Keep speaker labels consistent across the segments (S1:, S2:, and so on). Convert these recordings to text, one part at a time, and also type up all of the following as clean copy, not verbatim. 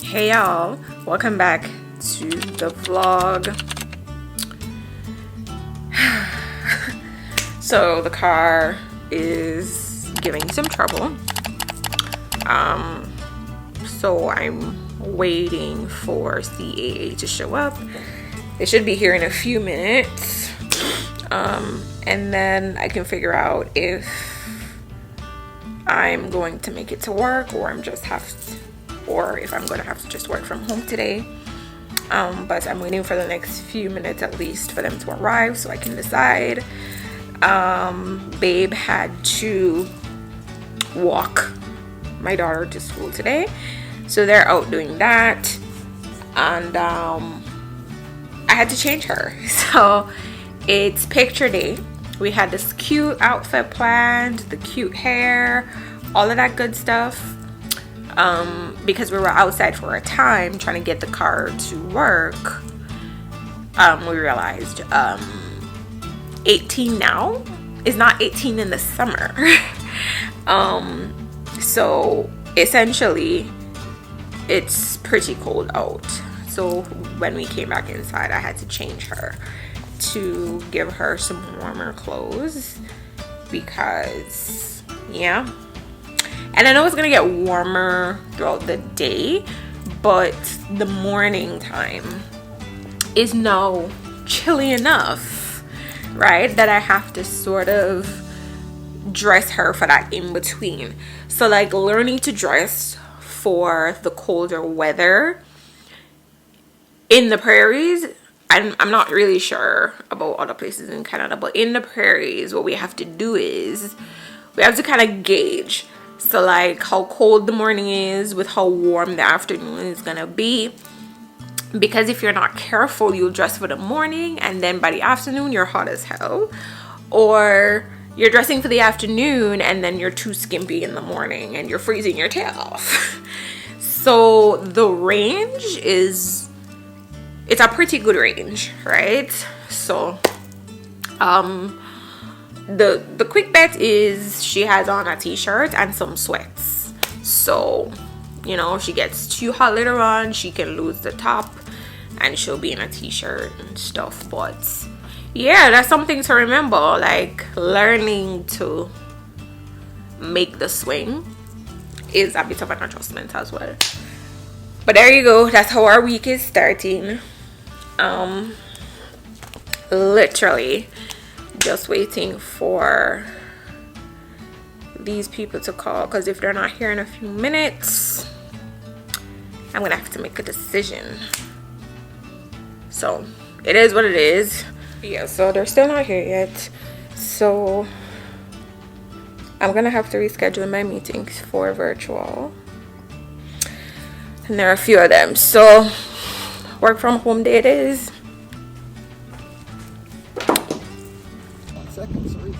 S1: Hey y'all, welcome back to the vlog. So the car is giving some trouble. So I'm waiting for CAA to show up. They should be here in a few minutes. And then I can figure out if I'm going to make it to work or if I'm going to have to just work from home today. But I'm waiting for the next few minutes at least for them to arrive so I can decide. Babe had to walk my daughter to school today, so they're out doing that, and I had to change her. So it's picture day. We had this cute outfit planned, the cute hair, all of that good stuff. Because we were outside for a time trying to get the car to work, we realized 18 now is not 18 in the summer. So essentially it's pretty cold out. So when we came back inside, I had to change her to give her some warmer clothes because yeah. And I know it's gonna get warmer throughout the day, but the morning time is now chilly enough, right, that I have to sort of dress her for that in between. So like learning to dress for the colder weather in the prairies, I'm not really sure about other places in Canada, but in the prairies what we have to do is we have to kind of gauge. So like how cold the morning is with how warm the afternoon is gonna be, because if you're not careful you'll dress for the morning and then by the afternoon you're hot as hell, or you're dressing for the afternoon and then you're too skimpy in the morning and you're freezing your tail off. So the range it's a pretty good range, right? So the quick bet is she has on a t-shirt and some sweats, so you know if she gets too hot later on she can lose the top and she'll be in a t-shirt and stuff. But yeah, that's something to remember, like learning to make the swing is a bit of an adjustment as well. But there you go, that's how our week is starting. Literally just waiting for these people to call, because if they're not here in a few minutes I'm gonna have to make a decision. So it is what it is. Yeah, so they're still not here yet, so I'm gonna have to reschedule my meetings for virtual, and there are a few of them, so work from home day it is.
S2: Second, sorry.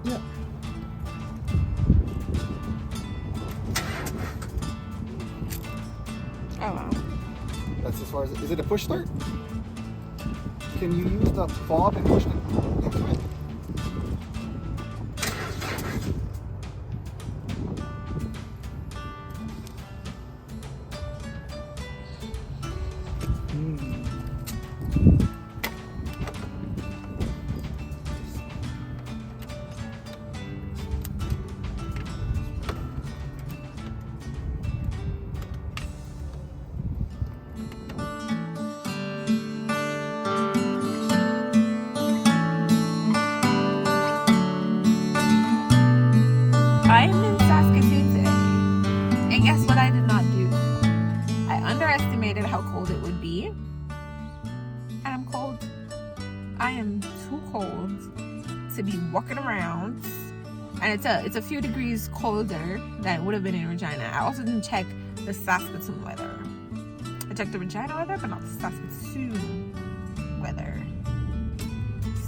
S2: Yeah.
S1: Oh wow.
S2: That's as far as is it a push start? Can you use the fob and push it into it?
S1: I'm in Saskatoon today, and guess what I did not do? I underestimated how cold it would be, and I'm cold. I am too cold to be walking around, and it's a few degrees colder than it would have been in Regina. I also didn't check the Saskatoon weather. I checked the Regina weather, but not the Saskatoon weather.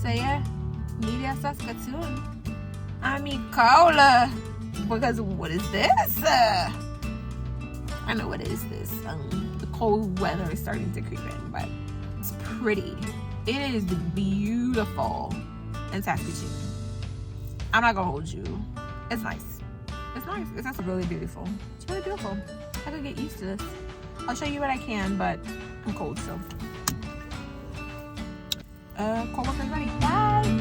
S1: So yeah, media Saskatoon. I'm cold because what is this? I know what is this. The cold weather is starting to creep in, but it's pretty. It is beautiful in Saskatoon. I'm not gonna hold you. It's nice. It's nice. It's actually really beautiful. It's really beautiful. I could get used to this. I'll show you what I can, but I'm cold still. Cold up and ready. Bye!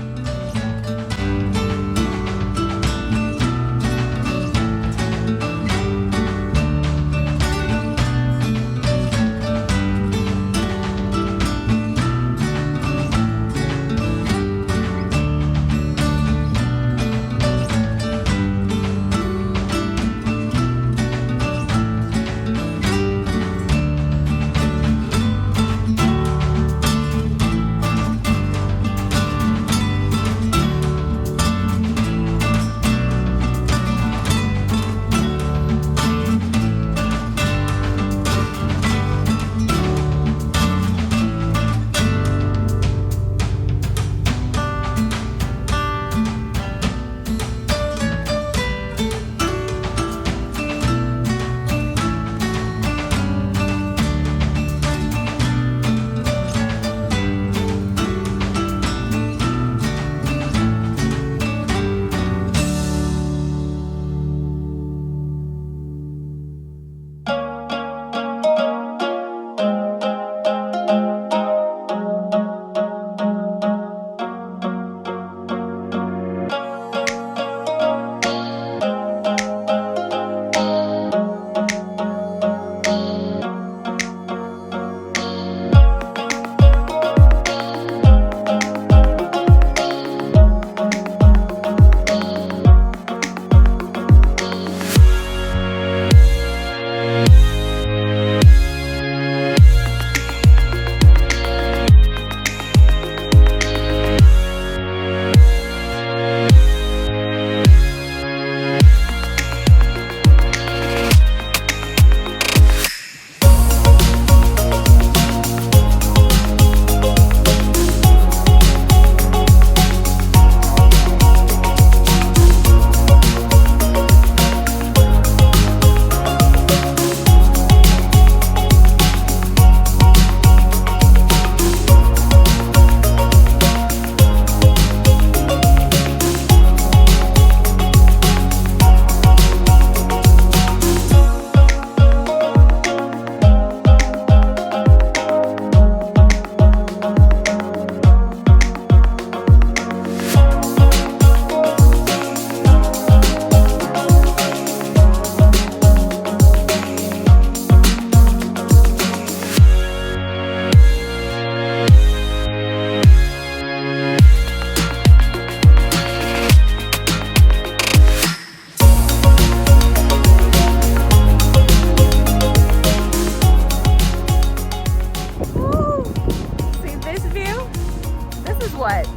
S1: What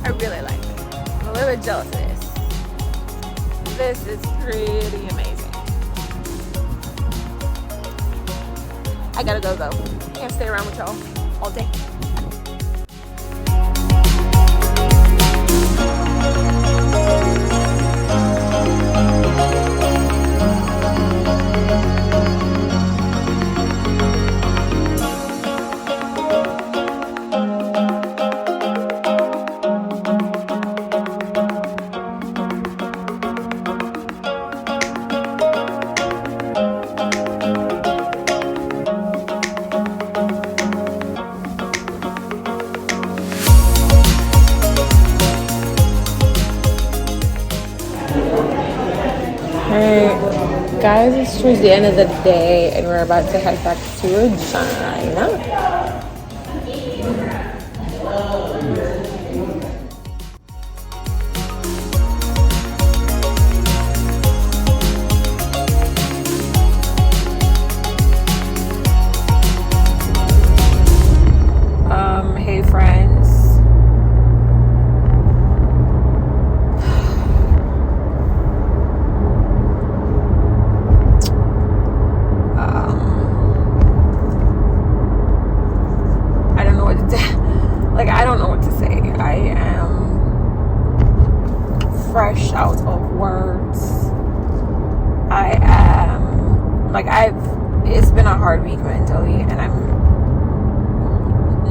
S1: I really like. I'm a little bit jealous of this. This is pretty amazing. I gotta go though. Can't stay around with y'all all day. Alright, guys, it's towards the end of the day and we're about to head back to Regina. Hey friends. I don't know what to say. I am fresh out of words. I am it's been a hard week mentally and I'm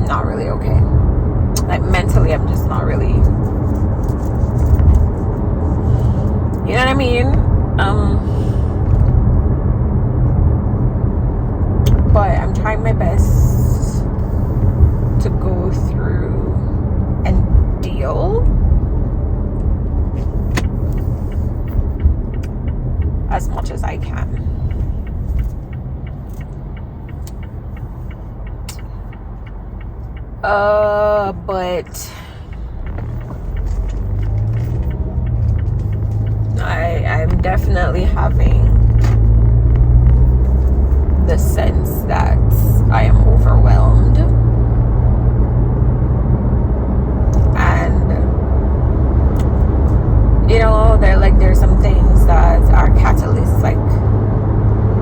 S1: not really okay. Like mentally I'm just not really, you know what I mean? as much as I can. But I'm definitely having the sense that I am overwhelmed, and you know, there's some things that are catalysts, like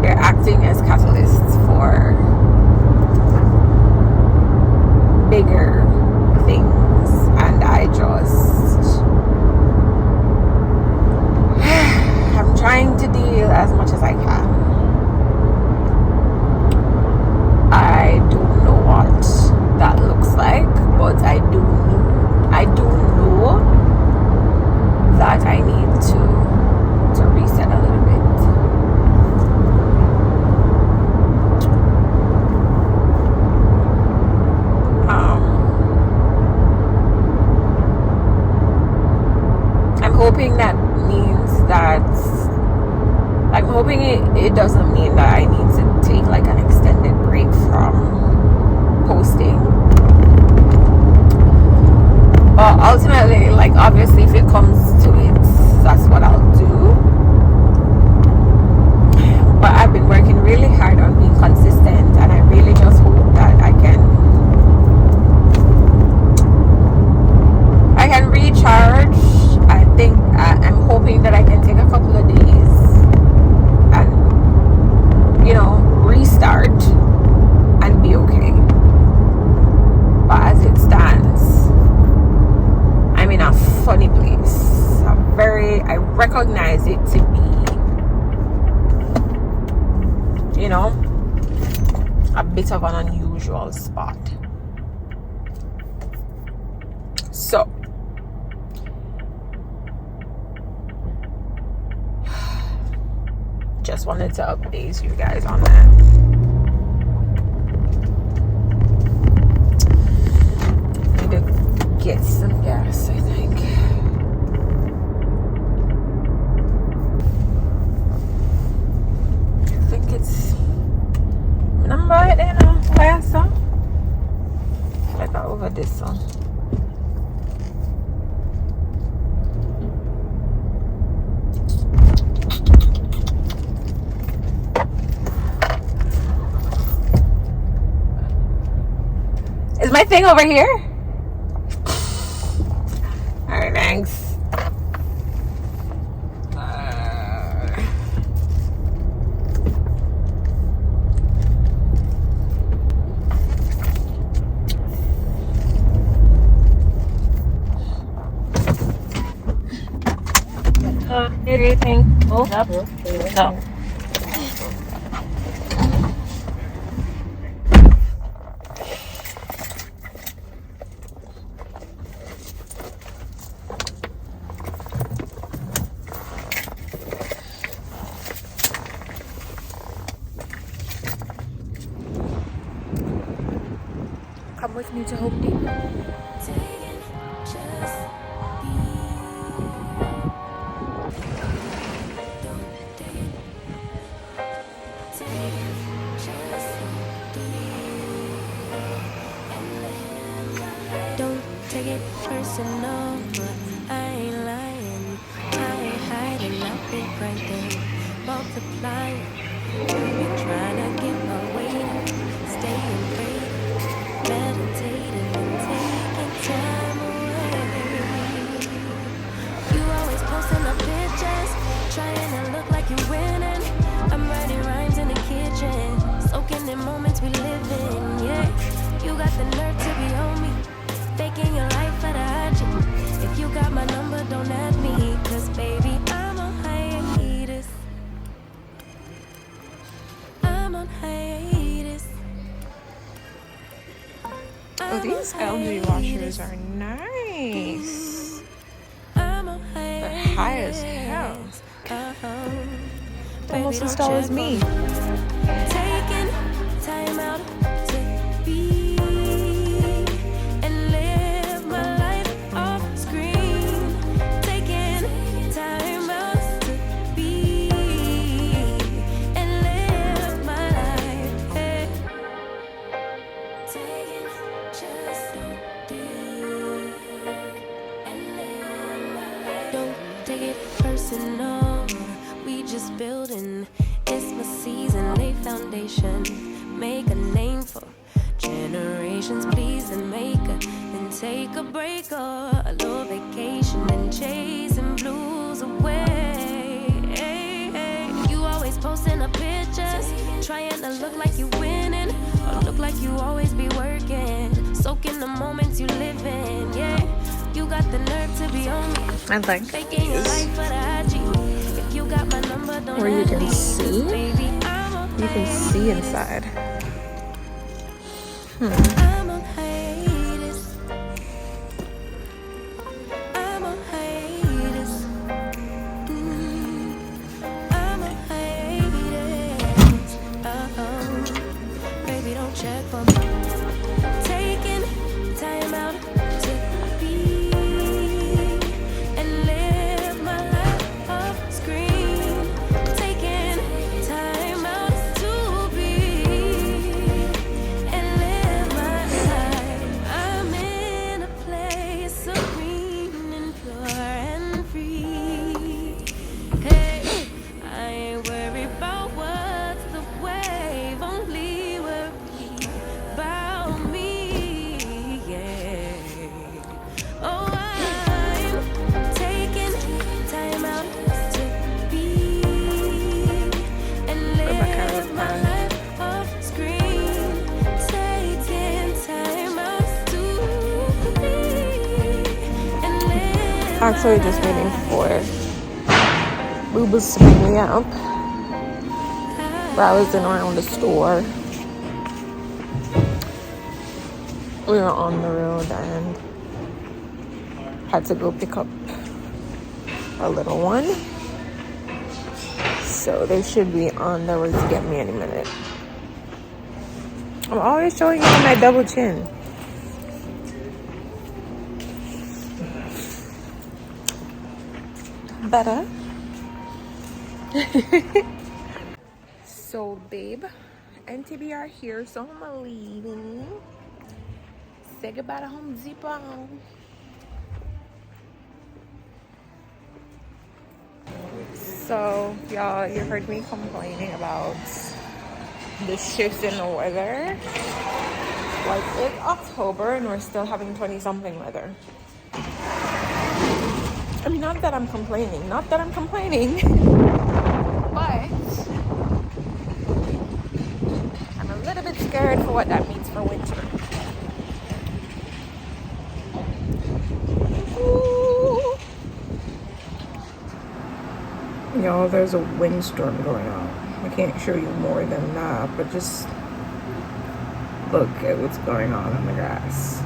S1: they're acting as catalysts for bigger things, and I'm trying to deal as much as I can. I don't know what that looks like, but I do know that I need to reset a little bit. I'm hoping it doesn't mean that I need to take like an extended break from posting. But ultimately, like, obviously, if it comes to it, that's what I'll do. But I've been working really hard on being consistent, and I really just hope that I can recharge. I think I'm hoping that I can take a couple of days and, you know, restart and be okay. But as it stands, I'm in a funny place. I recognize it to be, you know, a bit of an unusual spot. So, just wanted to update you guys on that. Need to get some gas, I think. It's number right there now. Last song. Like over this song. Is my thing over here? Alright, thanks. Everything. Oh, no. Come with me to Home Depot.
S3: Don't take it personal, but I ain't lying. I ain't hiding, I've been grinding, multiplying. Been trying to get my weight, staying great, meditating and taking time away. You always posting up pictures, trying to look like you're winning. I'm writing rhymes in the kitchen, soaking in moments we live in, yeah. You got the nerve to be on me, faking your life for the IG. If you got my number, don't add me, cause baby, I'm on hiatus. I'm on hiatus.
S1: Oh, these LG washers are nice. They're high as hell. Almost as tall as me.
S3: Taking time out to be and live my life off screen. Taking time out to be in. It's my season, lay foundation. Make a name for generations, please, and make a. Then take a break or a little vacation and chasing blues away. You always posting up pictures, trying to look like you winning, or look like you always be working. Soaking the moments you live in, yeah. You got the nerve to be on me.
S1: I like
S3: Faking your life for the IG. If you got my number, don't
S1: where you
S3: let
S1: can
S3: me.
S1: see.
S3: Baby, I'm a
S1: You can see inside.
S3: I'm on hiatus. I'm on hiatus. I'm on hiatus. Baby, don't check for me. Taking time out to be and live my life off screen. Taking time out to be and live my life. I'm in a place serene and pure and free. Hey, I ain't worried about what's the wave, only worry about me, yeah. Oh, I'm taking time out to be and live my life off screen. Taking time out to be and live
S1: Actually, just waiting for Boobles to pick me up. Browsing around the store. We were on the road and had to go pick up a little one. So they should be on the road to get me any minute. I'm always showing you my double chin. Better. So, babe, NTB are here, so I'm leaving. Say goodbye to Home Depot. So, y'all, you heard me complaining about the shifts in the weather. Like, it's October and we're still having 20-something weather. I mean, not that I'm complaining, but I'm a little bit scared for what that means for winter. Ooh. Y'all, there's a windstorm going on. I can't show you more than that, but just look at what's going on the grass.